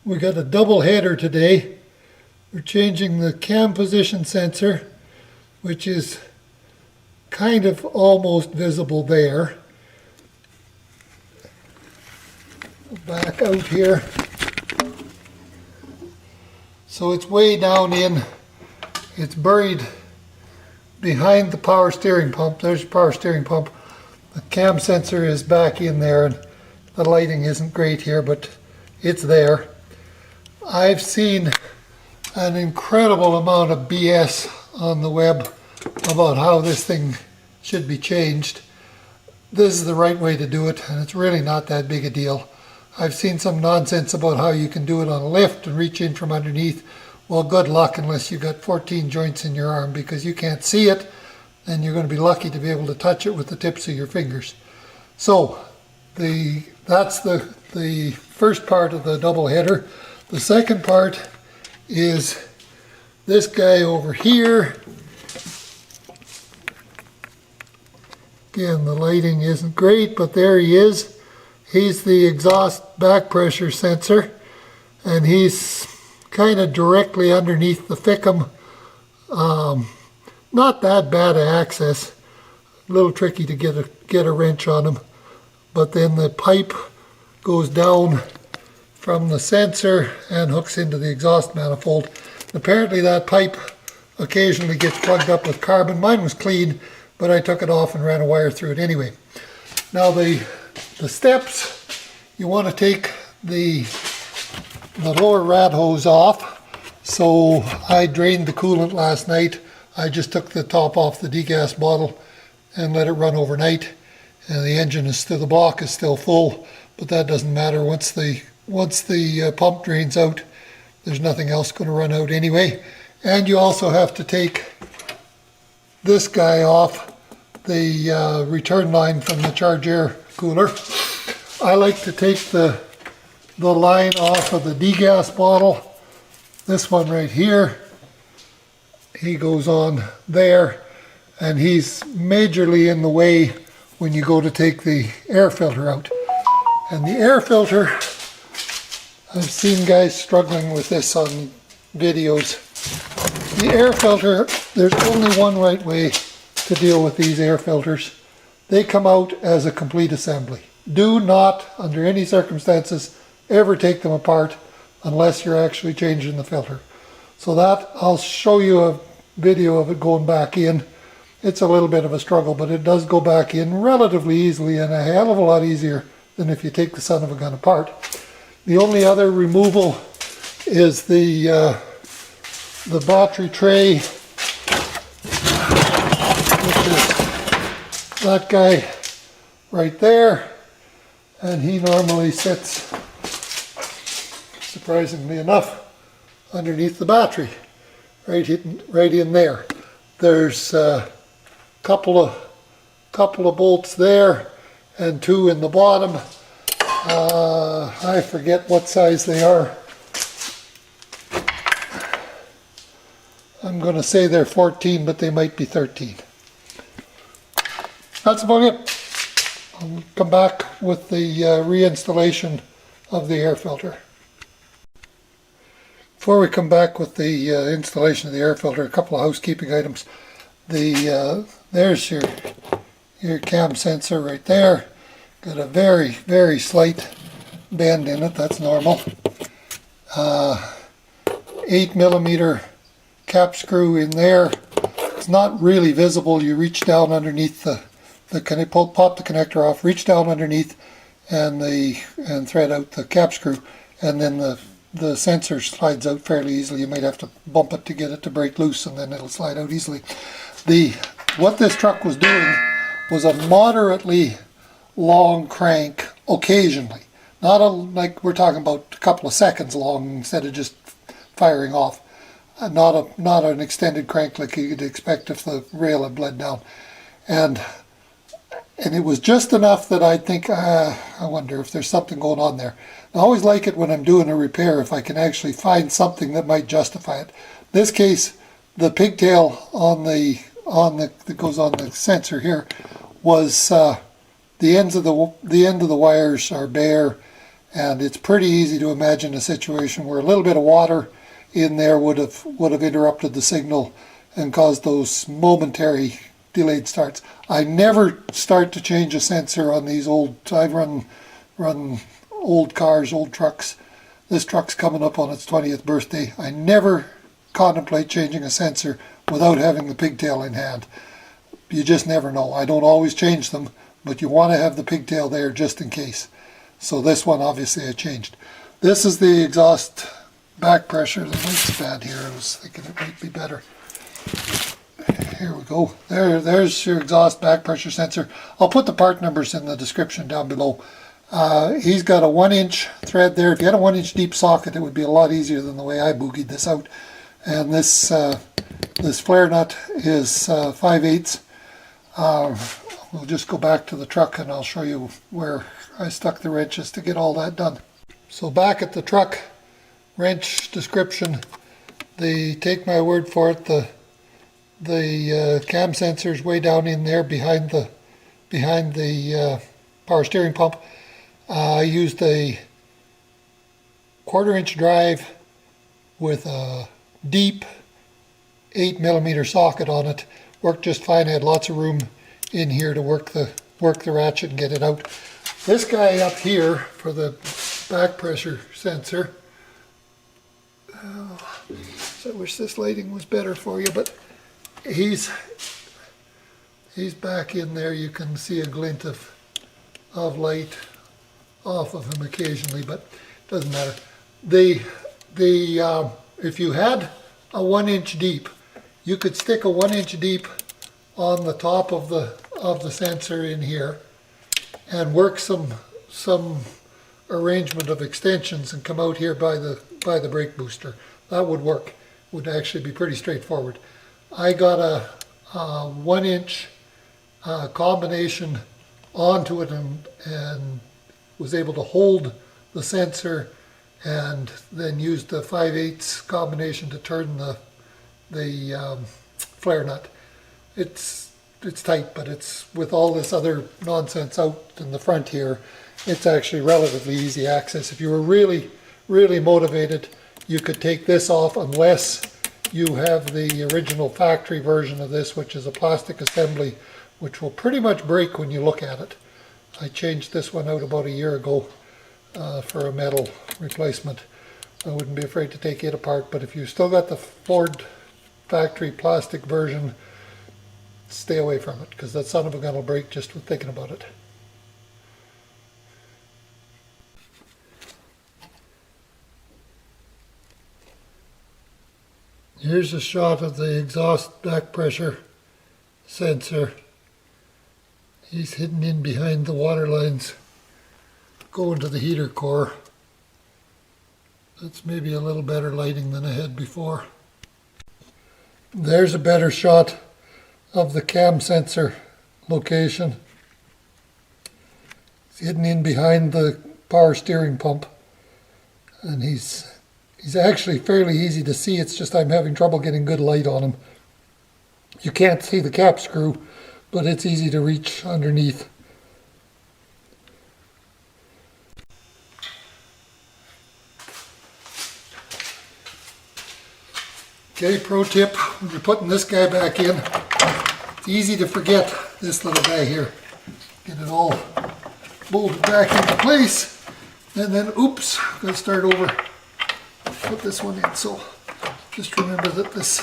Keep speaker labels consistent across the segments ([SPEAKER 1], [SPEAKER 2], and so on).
[SPEAKER 1] We got a double header today. We're changing the cam position sensor, which is kind of almost visible there. Back out here. So it's way down in, it's buried behind the power steering pump. There's your power steering pump. The cam sensor is back in there, and the lighting isn't great here, but it's there. I've seen an incredible amount of BS on the web about how this thing should be changed. This is the right way to do it, and it's really not that big a deal. I've seen some nonsense about how you can do it on a lift and reach in from underneath. Well, good luck unless you've got 14 joints in your arm, because you can't see it, and you're going to be lucky to be able to touch it with the tips of your fingers. So that's the first part of the double header. The second part is this guy over here. Again, the lighting isn't great, but there he is. He's the exhaust back pressure sensor, and he's kind of directly underneath the ficum. Not that bad to access. A little tricky to get a wrench on him, but then the pipe goes down from the sensor and hooks into the exhaust manifold. Apparently that pipe occasionally gets plugged up with carbon. Mine was clean, but I took it off and ran a wire through it anyway. Now the steps, you want to take the lower rad hose off. So I drained the coolant last night. I just took the top off the degas bottle and let it run overnight. And the engine is still, the block is still full, but that doesn't matter. Once the pump drains out, there's nothing else going to run out anyway. And you also have to take this guy off, the return line from the charge air cooler. I like to take the line off of the degas bottle. This one right here, he goes on there, and he's majorly in the way when you go to take the air filter out. And the air filter, I've seen guys struggling with this on videos. The air filter, there's only one right way to deal with these air filters. They come out as a complete assembly. Do not, under any circumstances, ever take them apart unless you're actually changing the filter. So that, I'll show you a video of it going back in. It's a little bit of a struggle, but it does go back in relatively easily, and a hell of a lot easier than if you take the son of a gun apart. The only other removal is the battery tray, which is that guy right there, and he normally sits, surprisingly enough, underneath the battery, right in there. There's a couple of bolts there and two in the bottom. I forget what size they are. I'm going to say they're 14, but they might be 13. That's about it. I'll come back with the reinstallation of the air filter. Before we come back with the installation of the air filter, a couple of housekeeping items. There's your cam sensor right there. Got a very, very slight bend in it. That's normal. 8mm cap screw in there. It's not really visible. You reach down underneath pop the connector off, reach down underneath, and thread out the cap screw, and then the sensor slides out fairly easily. You might have to bump it to get it to break loose, and then it'll slide out easily. What this truck was doing was a moderately long crank occasionally. Not like we're talking about a couple of seconds long instead of just firing off. Not an extended crank like you'd expect if the rail had bled down. And it was just enough that I'd think, I wonder if there's something going on there. I always like it when I'm doing a repair if I can actually find something that might justify it. In this case, the pigtail that goes on the sensor here was the end of the wires are bare, And it's pretty easy to imagine a situation where a little bit of water in there would have interrupted the signal and caused those momentary delayed starts. I never start to change a sensor on these old, I've run old cars, old trucks. This truck's coming up on its 20th birthday. I never contemplate changing a sensor without having the pigtail in hand. You just never know. I don't always change them, but you want to have the pigtail there just in case. So this one obviously I changed. This is the exhaust back pressure. The light's bad here. I was thinking it might be better. Here we go. There's your exhaust back pressure sensor. I'll put the part numbers in the description down below. He's got a 1-inch thread there. If you had a 1-inch deep socket, it would be a lot easier than the way I boogied this out. And this flare nut is 5/8. We'll just go back to the truck and I'll show you where I stuck the wrenches to get all that done. So back at the truck, wrench description. Take my word for it, the cam sensor's way down in there behind the power steering pump. I used a 1/4-inch drive with a deep 8mm socket on it. Worked just fine. I had lots of room in here to work the ratchet and get it out. This guy up here for the back pressure sensor. So I wish this lighting was better for you, but he's back in there. You can see a glint of light off of him occasionally, but it doesn't matter. If you had a 1-inch deep, you could stick a 1-inch deep on the top of the sensor in here and work some arrangement of extensions and come out here by the brake booster. That would work. Would actually be pretty straightforward. I got a 1-inch combination onto it and was able to hold the sensor and then used the 5/8 combination to turn the flare nut. It's tight, but it's with all this other nonsense out in the front here, it's actually relatively easy access. If you were really, really motivated, you could take this off unless you have the original factory version of this, which is a plastic assembly, which will pretty much break when you look at it. I changed this one out about a year ago for a metal replacement. I wouldn't be afraid to take it apart, but if you still got the Ford factory plastic version, stay away from it, because that son of a gun will break just with thinking about it. Here's a shot of the exhaust back pressure sensor. He's hidden in behind the water lines going to the heater core. That's maybe a little better lighting than I had before. There's a better shot of the cam sensor location. It's hidden in behind the power steering pump, and he's actually fairly easy to see. It's just I'm having trouble getting good light on him. You can't see the cap screw, but it's easy to reach underneath. Okay, pro tip, when you're putting this guy back in, it's easy to forget this little guy here. Get it all bolted back into place, and then oops, gotta start over. Put this one in, so just remember that this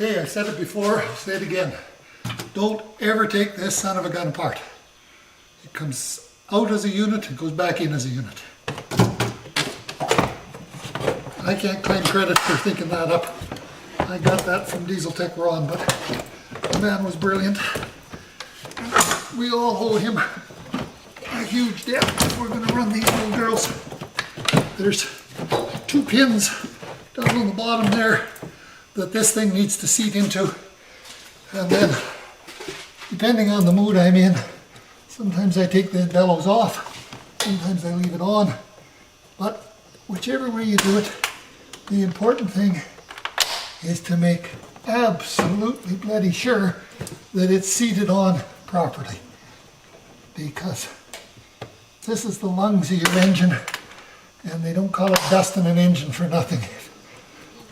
[SPEAKER 1] Okay, I said it before, I'll say it again. Don't ever take this son of a gun apart. It comes out as a unit, it goes back in as a unit. I can't claim credit for thinking that up. I got that from Diesel Tech Ron, but the man was brilliant. We all owe him a huge debt if we're going to run these little girls. There's 2 pins down on the bottom there that this thing needs to seat into, and then depending on the mood I'm in, sometimes I take the bellows off, sometimes I leave it on, but whichever way you do it, the important thing is to make absolutely bloody sure that it's seated on properly, because this is the lungs of your engine, and they don't call it dust in an engine for nothing.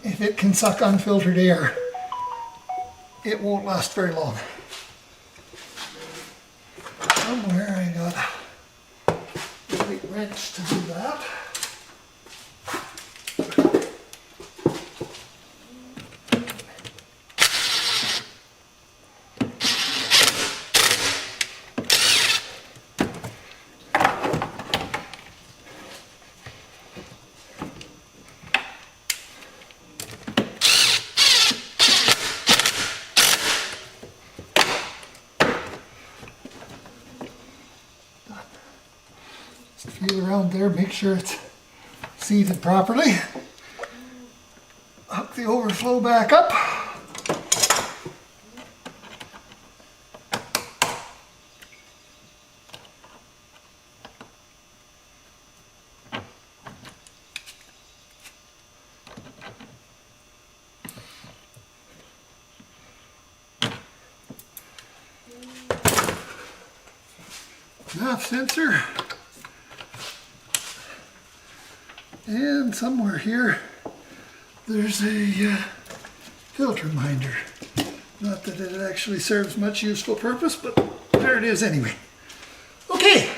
[SPEAKER 1] If it can suck unfiltered air, it won't last very long. Somewhere I got a big wrench to do that. Just feel around there, make sure it's seated properly. Hook the overflow back up. Nav sensor. And somewhere here, there's a filter minder. Not that it actually serves much useful purpose, but there it is anyway. Okay.